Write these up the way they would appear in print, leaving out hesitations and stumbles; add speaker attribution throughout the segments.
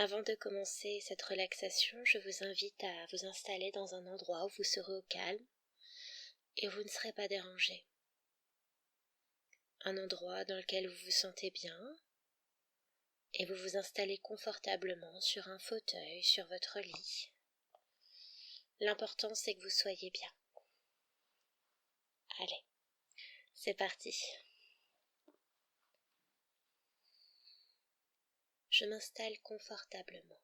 Speaker 1: Avant de commencer cette relaxation, je vous invite à vous installer dans un endroit où vous serez au calme et où vous ne serez pas dérangé. Un endroit dans lequel vous vous sentez bien et vous vous installez confortablement sur un fauteuil, sur votre lit. L'important c'est que vous soyez bien. Allez, c'est parti. Je m'installe confortablement.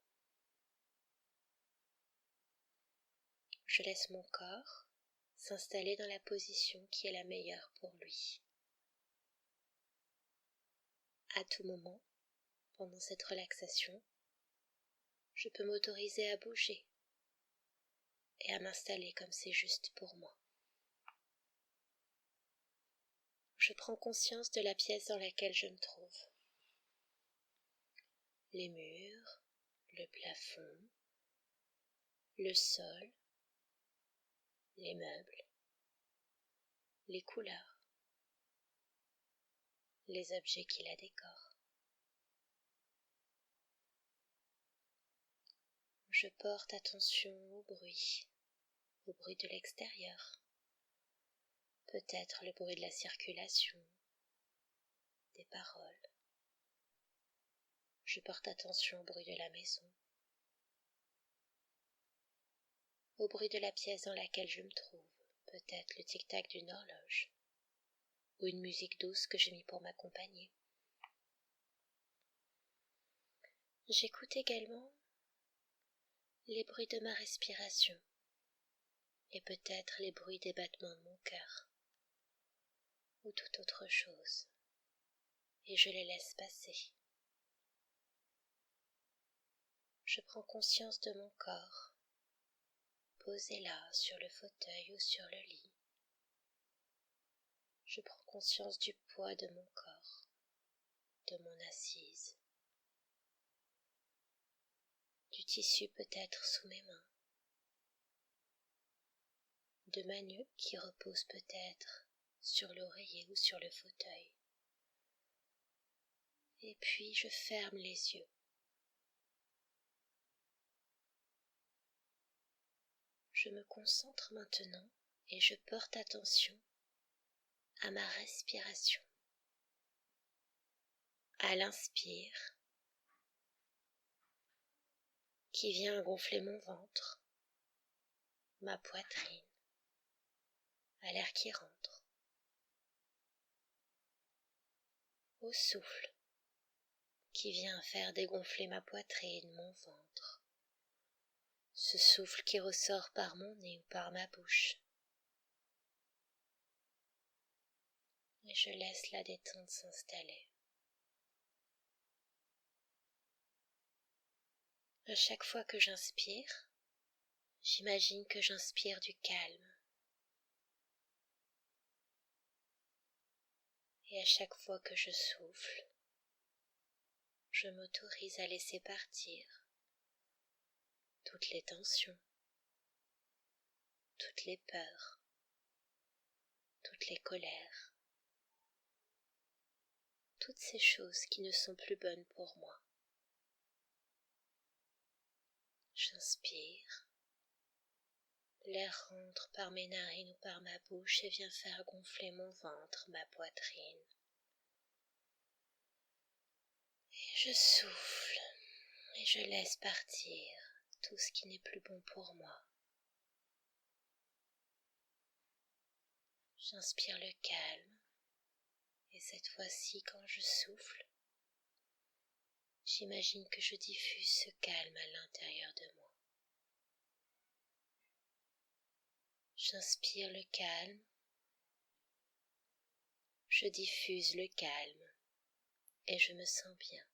Speaker 1: Je laisse mon corps s'installer dans la position qui est la meilleure pour lui. À tout moment, pendant cette relaxation, je peux m'autoriser à bouger et à m'installer comme c'est juste pour moi. Je prends conscience de la pièce dans laquelle je me trouve. Les murs, le plafond, le sol, les meubles, les couleurs, les objets qui la décorent. Je porte attention au bruit de l'extérieur, peut-être le bruit de la circulation, des paroles. Je porte attention au bruit de la maison, au bruit de la pièce dans laquelle je me trouve, peut-être le tic-tac d'une horloge, ou une musique douce que j'ai mis pour m'accompagner. J'écoute également les bruits de ma respiration, et peut-être les bruits des battements de mon cœur, ou toute autre chose, et je les laisse passer. Je prends conscience de mon corps, posé là, sur le fauteuil ou sur le lit. Je prends conscience du poids de mon corps, de mon assise, du tissu peut-être sous mes mains, de ma nuque qui repose peut-être sur l'oreiller ou sur le fauteuil. Et puis je ferme les yeux. Je me concentre maintenant et je porte attention à ma respiration. À l'inspire, qui vient gonfler mon ventre, ma poitrine, à l'air qui rentre. Au souffle, qui vient faire dégonfler ma poitrine, mon ventre. Ce souffle qui ressort par mon nez ou par ma bouche. Et je laisse la détente s'installer. À chaque fois que j'inspire, j'imagine que j'inspire du calme. Et à chaque fois que je souffle, je m'autorise à laisser partir toutes les tensions, toutes les peurs, toutes les colères, toutes ces choses qui ne sont plus bonnes pour moi. J'inspire, l'air rentre par mes narines ou par ma bouche et vient faire gonfler mon ventre, ma poitrine. Et je souffle et je laisse partir tout ce qui n'est plus bon pour moi. J'inspire le calme et cette fois-ci quand je souffle, j'imagine que je diffuse ce calme à l'intérieur de moi. J'inspire le calme, je diffuse le calme et je me sens bien.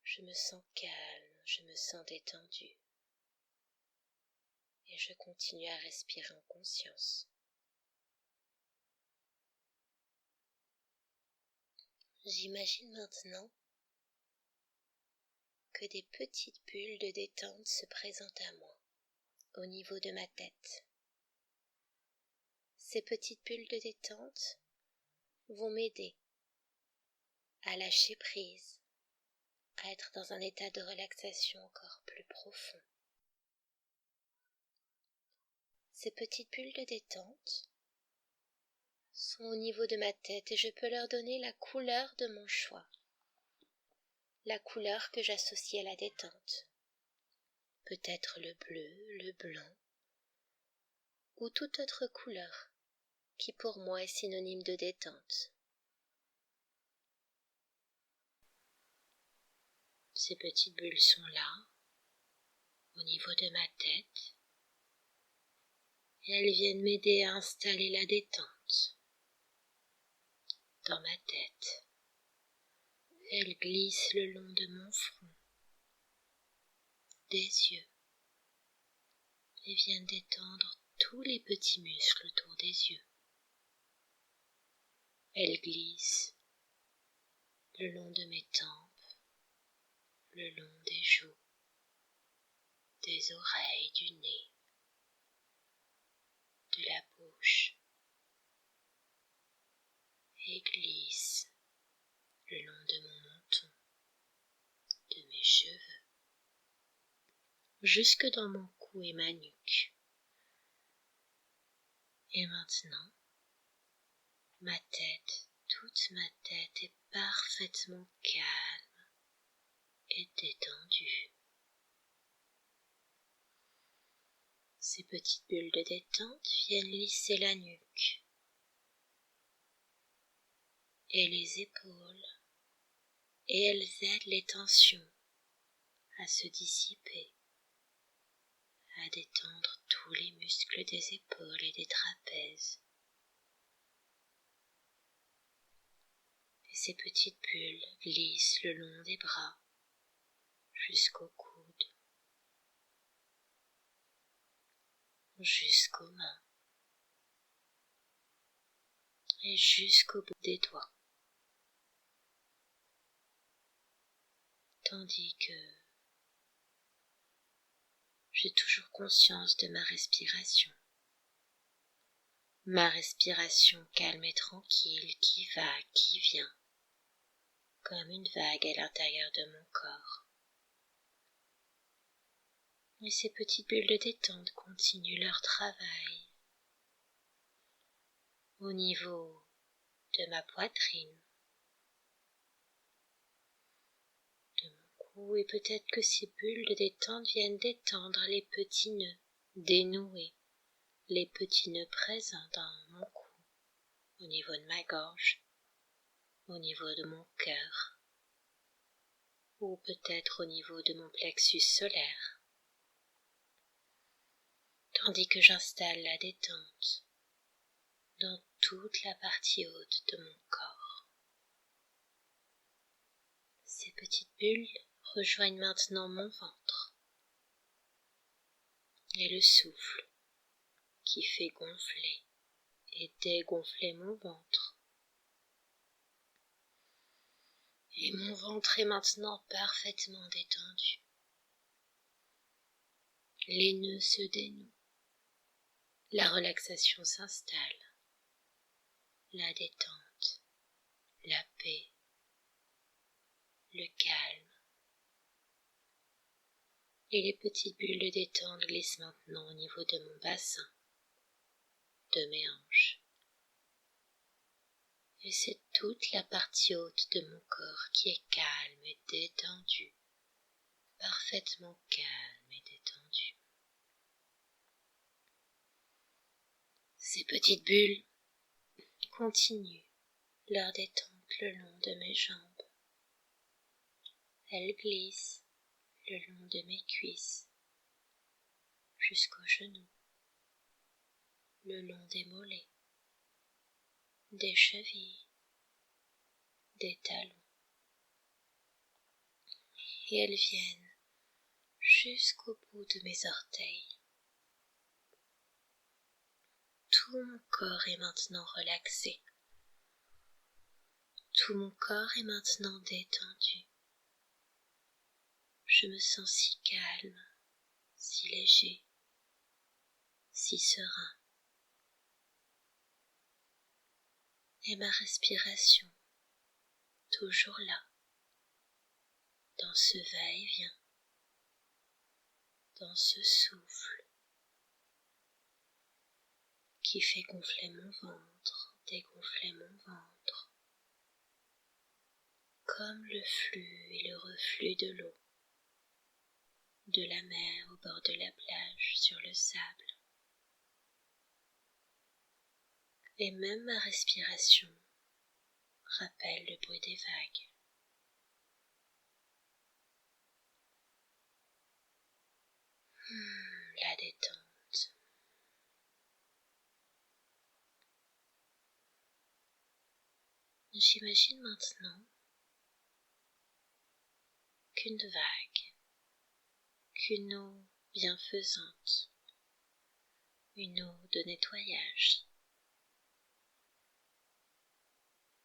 Speaker 1: Je me sens calme, je me sens détendu et je continue à respirer en conscience. J'imagine maintenant que des petites bulles de détente se présentent à moi, au niveau de ma tête. Ces petites bulles de détente vont m'aider à lâcher prise, être dans un état de relaxation encore plus profond. Ces petites bulles de détente sont au niveau de ma tête et je peux leur donner la couleur de mon choix, la couleur que j'associe à la détente. Peut-être le bleu, le blanc, ou toute autre couleur qui pour moi est synonyme de détente. Ces petites bulles sont là, au niveau de ma tête, et elles viennent m'aider à installer la détente dans ma tête. Elles glissent le long de mon front, des yeux, et viennent détendre tous les petits muscles autour des yeux. Elles glissent le long de mes tempes, le long des joues, des oreilles, du nez, de la bouche, et glissent le long de mon menton, de mes cheveux, jusque dans mon cou et ma nuque. Et maintenant, ma tête, toute ma tête est parfaitement calme et détendue. Ces petites bulles de détente viennent lisser la nuque et les épaules, et elles aident les tensions à se dissiper, à détendre tous les muscles des épaules et des trapèzes. Et ces petites bulles glissent le long des bras jusqu'au coude, jusqu'aux mains et jusqu'au bout des doigts. Tandis que j'ai toujours conscience de ma respiration calme et tranquille qui va, qui vient, comme une vague à l'intérieur de mon corps. Et ces petites bulles de détente continuent leur travail au niveau de ma poitrine, de mon cou, et peut-être que ces bulles de détente viennent détendre les petits nœuds, dénouer les petits nœuds présents dans mon cou, au niveau de ma gorge, au niveau de mon cœur, ou peut-être au niveau de mon plexus solaire, tandis que j'installe la détente dans toute la partie haute de mon corps. Ces petites bulles rejoignent maintenant mon ventre et le souffle qui fait gonfler et dégonfler mon ventre. Et mon ventre est maintenant parfaitement détendu. Les nœuds se dénouent, la relaxation s'installe, la détente, la paix, le calme. Et les petites bulles de détente glissent maintenant au niveau de mon bassin, de mes hanches. Et c'est toute la partie haute de mon corps qui est calme et détendue, parfaitement calme et détendue. Ces petites bulles continuent leur détente le long de mes jambes. Elles glissent le long de mes cuisses, jusqu'aux genoux, le long des mollets, des chevilles, des talons. Et elles viennent jusqu'au bout de mes orteils. Tout mon corps est maintenant relaxé. Tout mon corps est maintenant détendu. Je me sens si calme, si léger, si serein. Et ma respiration, toujours là, dans ce va-et-vient, dans ce souffle qui fait gonfler mon ventre, dégonfler mon ventre, comme le flux et le reflux de l'eau, de la mer au bord de la plage sur le sable. Et même ma respiration rappelle le bruit des vagues. La détente. J'imagine maintenant qu'une vague, qu'une eau bienfaisante, une eau de nettoyage,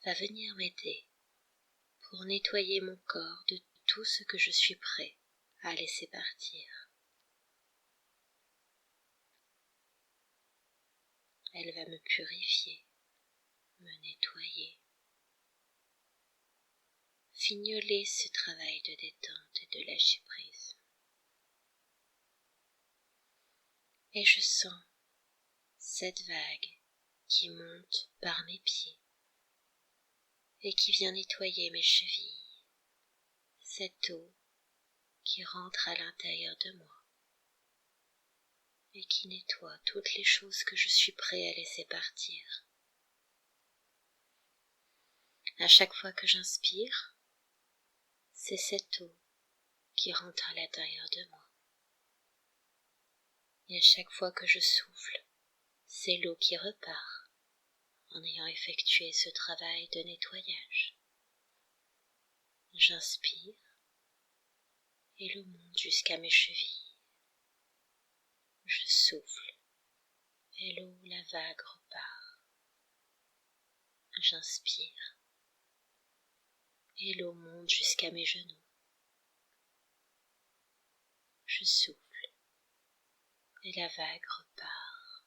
Speaker 1: va venir m'aider pour nettoyer mon corps de tout ce que je suis prêt à laisser partir. Elle va me purifier, me nettoyer, fignoler ce travail de détente et de lâcher prise. Et je sens cette vague qui monte par mes pieds et qui vient nettoyer mes chevilles, cette eau qui rentre à l'intérieur de moi et qui nettoie toutes les choses que je suis prêt à laisser partir. À chaque fois que j'inspire, c'est cette eau qui rentre à l'intérieur de moi. Et à chaque fois que je souffle, c'est l'eau qui repart en ayant effectué ce travail de nettoyage. J'inspire et l'eau monte jusqu'à mes chevilles. Je souffle et l'eau, la vague repart. J'inspire et l'eau monte jusqu'à mes genoux. Je souffle et la vague repart.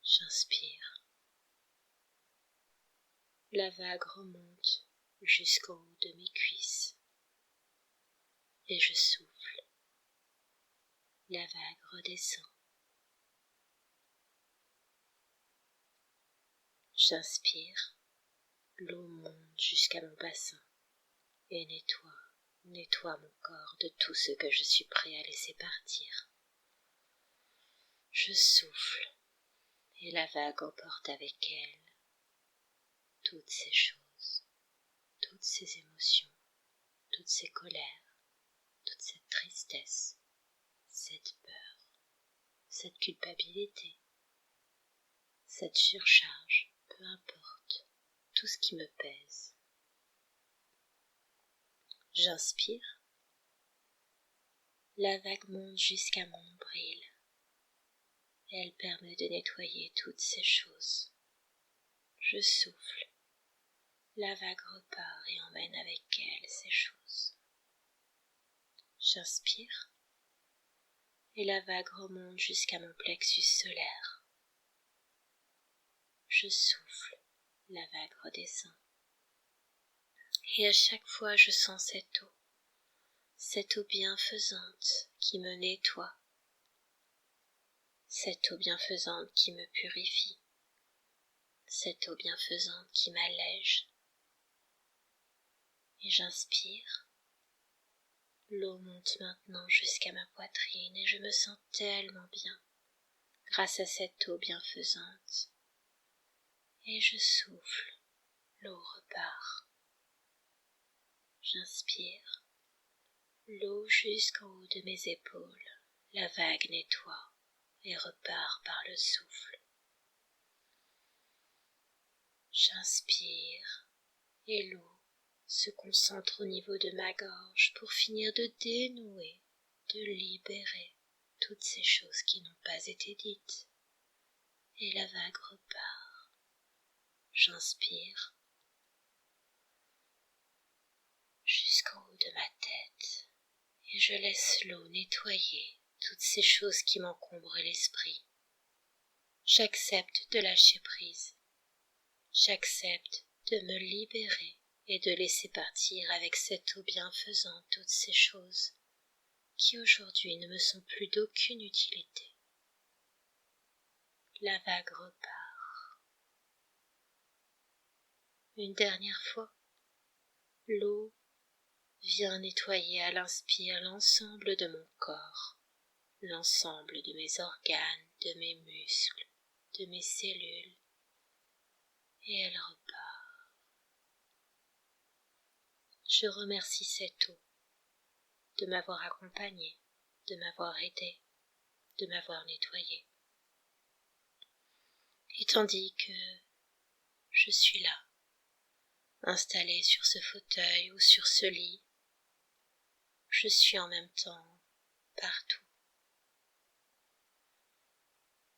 Speaker 1: J'inspire. La vague remonte jusqu'au haut de mes cuisses. Et je souffle. La vague redescend. J'inspire. L'eau monte jusqu'à mon bassin et nettoie mon corps de tout ce que je suis prêt à laisser partir. Je souffle et la vague emporte avec elle toutes ces choses, toutes ces émotions, toutes ces colères, toute cette tristesse, cette peur, cette culpabilité, cette surcharge, peu importe, tout ce qui me pèse. J'inspire, la vague monte jusqu'à mon nombril. Elle permet de nettoyer toutes ces choses. Je souffle, la vague repart et emmène avec elle ces choses. J'inspire, et la vague remonte jusqu'à mon plexus solaire. Je souffle, la vague redescend. Et à chaque fois je sens cette eau bienfaisante qui me nettoie, cette eau bienfaisante qui me purifie, cette eau bienfaisante qui m'allège. Et j'inspire, l'eau monte maintenant jusqu'à ma poitrine et je me sens tellement bien grâce à cette eau bienfaisante. Et je souffle, l'eau repart. J'inspire, l'eau jusqu'en haut de mes épaules, la vague nettoie et repart par le souffle. J'inspire et l'eau se concentre au niveau de ma gorge pour finir de dénouer, de libérer toutes ces choses qui n'ont pas été dites. Et la vague repart. J'inspire jusqu'en haut de ma tête et je laisse l'eau nettoyer toutes ces choses qui m'encombrent l'esprit. J'accepte de lâcher prise. J'accepte de me libérer et de laisser partir avec cette eau bienfaisante toutes ces choses qui aujourd'hui ne me sont plus d'aucune utilité. La vague repart. Une dernière fois, l'eau vient nettoyer à l'inspire l'ensemble de mon corps, l'ensemble de mes organes, de mes muscles, de mes cellules, et elle repart. Je remercie cette eau de m'avoir accompagné, de m'avoir aidé, de m'avoir nettoyé. Et tandis que je suis là, installée sur ce fauteuil ou sur ce lit, je suis en même temps partout.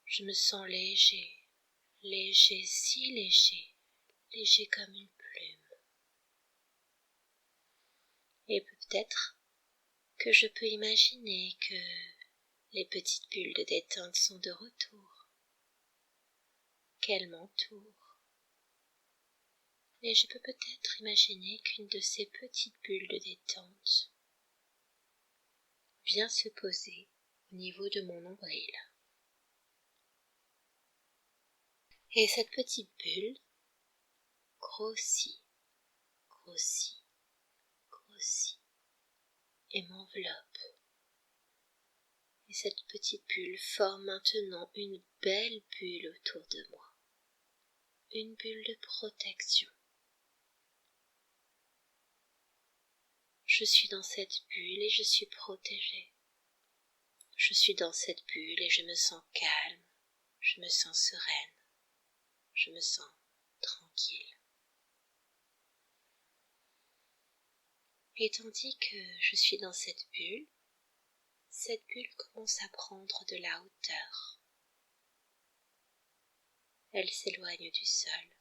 Speaker 1: Je me sens léger, léger, si léger, léger comme une plume. Et peut-être que je peux imaginer que les petites bulles de détente sont de retour, qu'elles m'entourent. Et je peux peut-être imaginer qu'une de ces petites bulles de détente vient se poser au niveau de mon nombril. Et cette petite bulle grossit, grossit, grossit et m'enveloppe. Et cette petite bulle forme maintenant une belle bulle autour de moi, une bulle de protection. Je suis dans cette bulle et je suis protégée. Je suis dans cette bulle et je me sens calme, je me sens sereine, je me sens tranquille. Et tandis que je suis dans cette bulle commence à prendre de la hauteur. Elle s'éloigne du sol.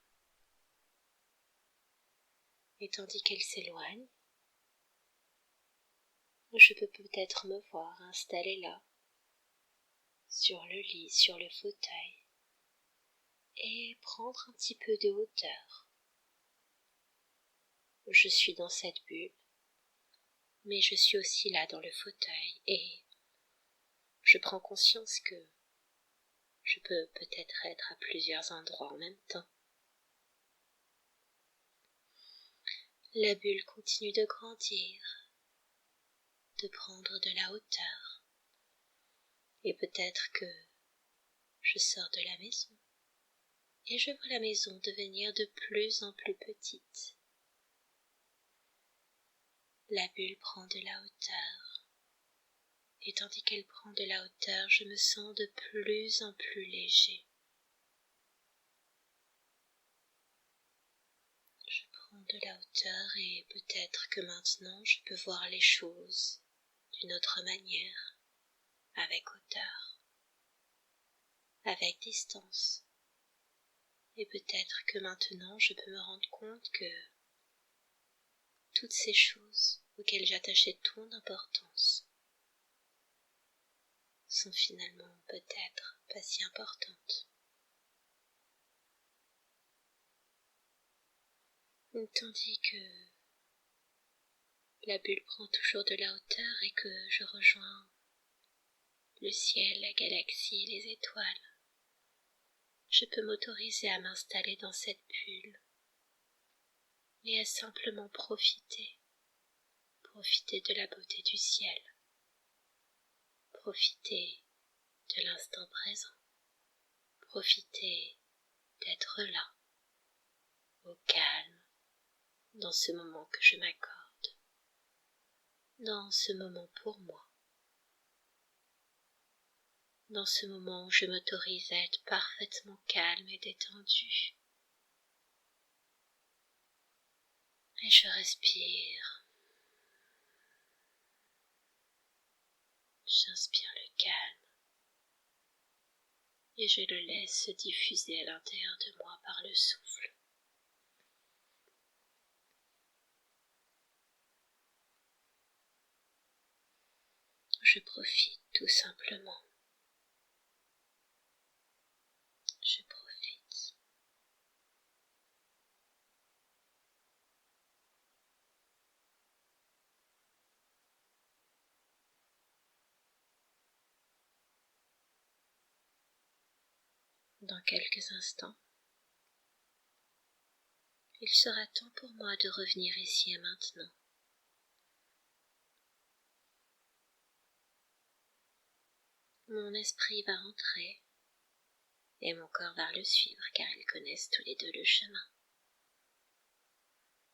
Speaker 1: Et tandis qu'elle s'éloigne, je peux peut-être me voir installée là, sur le lit, sur le fauteuil, et prendre un petit peu de hauteur. Je suis dans cette bulle, mais je suis aussi là dans le fauteuil, et je prends conscience que je peux peut-être être à plusieurs endroits en même temps. La bulle continue de grandir, de prendre de la hauteur, et peut-être que je sors de la maison, et je vois la maison devenir de plus en plus petite. La bulle prend de la hauteur, et tandis qu'elle prend de la hauteur, je me sens de plus en plus léger. Je prends de la hauteur et peut-être que maintenant je peux voir les choses d'une autre manière, avec hauteur, avec distance. Et peut-être que maintenant je peux me rendre compte que toutes ces choses auxquelles j'attachais tant d'importance sont finalement peut-être pas si importantes. Tandis que la bulle prend toujours de la hauteur et que je rejoins le ciel, la galaxie, les étoiles, je peux m'autoriser à m'installer dans cette bulle et à simplement profiter de la beauté du ciel, profiter de l'instant présent, profiter d'être là, au calme, dans ce moment que je m'accorde, dans ce moment pour moi, dans ce moment où je m'autorise à être parfaitement calme et détendu. Et je respire, j'inspire le calme et je le laisse se diffuser à l'intérieur de moi par le souffle. Je profite tout simplement. Je profite. dans quelques instants. Il sera temps pour moi de revenir ici et maintenant. Mon esprit va rentrer et mon corps va le suivre car ils connaissent tous les deux le chemin.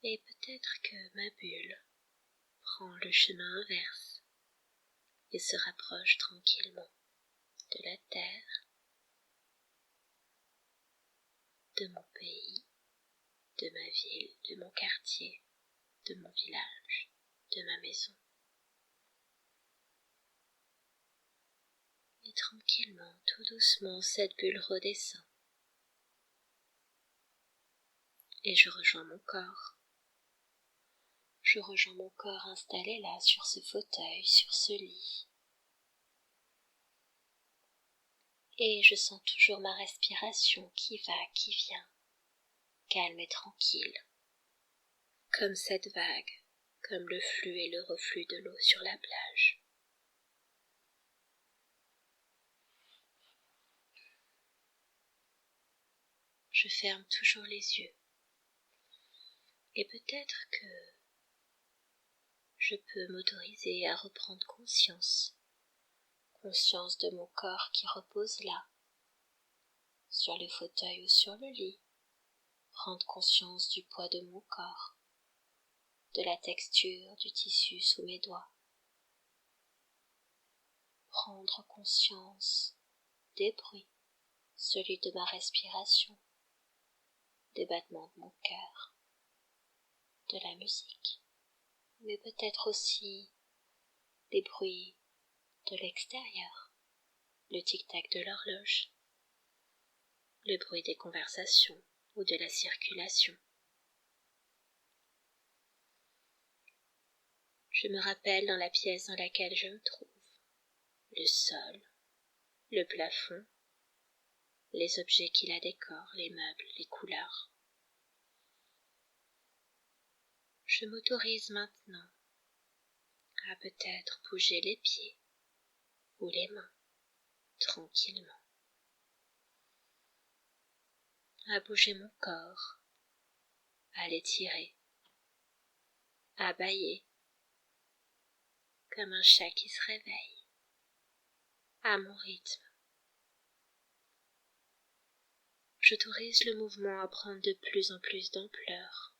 Speaker 1: Et peut-être que ma bulle prend le chemin inverse et se rapproche tranquillement de la terre, de mon pays, de ma ville, de mon quartier, de mon village, de ma maison. Et tranquillement, tout doucement, cette bulle redescend. Et je rejoins mon corps. Je rejoins mon corps installé là, sur ce fauteuil, sur ce lit. Et je sens toujours ma respiration qui va, qui vient, calme et tranquille, comme cette vague, comme le flux et le reflux de l'eau sur la plage. Je ferme toujours les yeux. Et peut-être que je peux m'autoriser à reprendre conscience de mon corps qui repose là, sur le fauteuil ou sur le lit, prendre conscience du poids de mon corps, de la texture du tissu sous mes doigts, prendre conscience des bruits, celui de ma respiration, des battements de mon cœur, de la musique, mais peut-être aussi des bruits de l'extérieur, le tic-tac de l'horloge, le bruit des conversations ou de la circulation. Je me rappelle dans la pièce dans laquelle je me trouve, le sol, le plafond, les objets qui la décorent, les meubles, les couleurs. Je m'autorise maintenant à peut-être bouger les pieds ou les mains tranquillement, à bouger mon corps, à l'étirer, à bâiller comme un chat qui se réveille, à mon rythme. J'autorise le mouvement à prendre de plus en plus d'ampleur,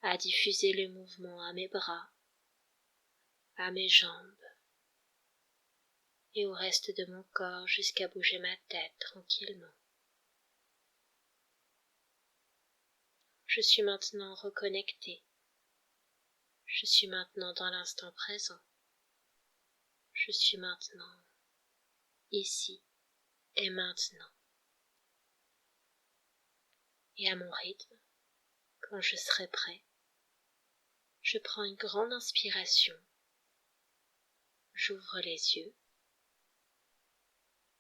Speaker 1: à diffuser le mouvement à mes bras, à mes jambes et au reste de mon corps jusqu'à bouger ma tête tranquillement. Je suis maintenant reconnectée. Je suis maintenant dans l'instant présent. Je suis maintenant ici et maintenant. Et à mon rythme, quand je serai prêt, je prends une grande inspiration. J'ouvre les yeux.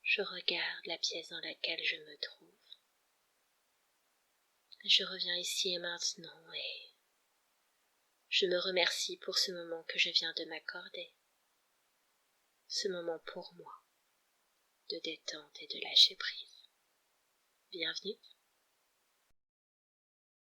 Speaker 1: Je regarde la pièce dans laquelle je me trouve. Je reviens ici et maintenant et je me remercie pour ce moment que je viens de m'accorder. Ce moment pour moi, de détente et de lâcher prise. Bienvenue.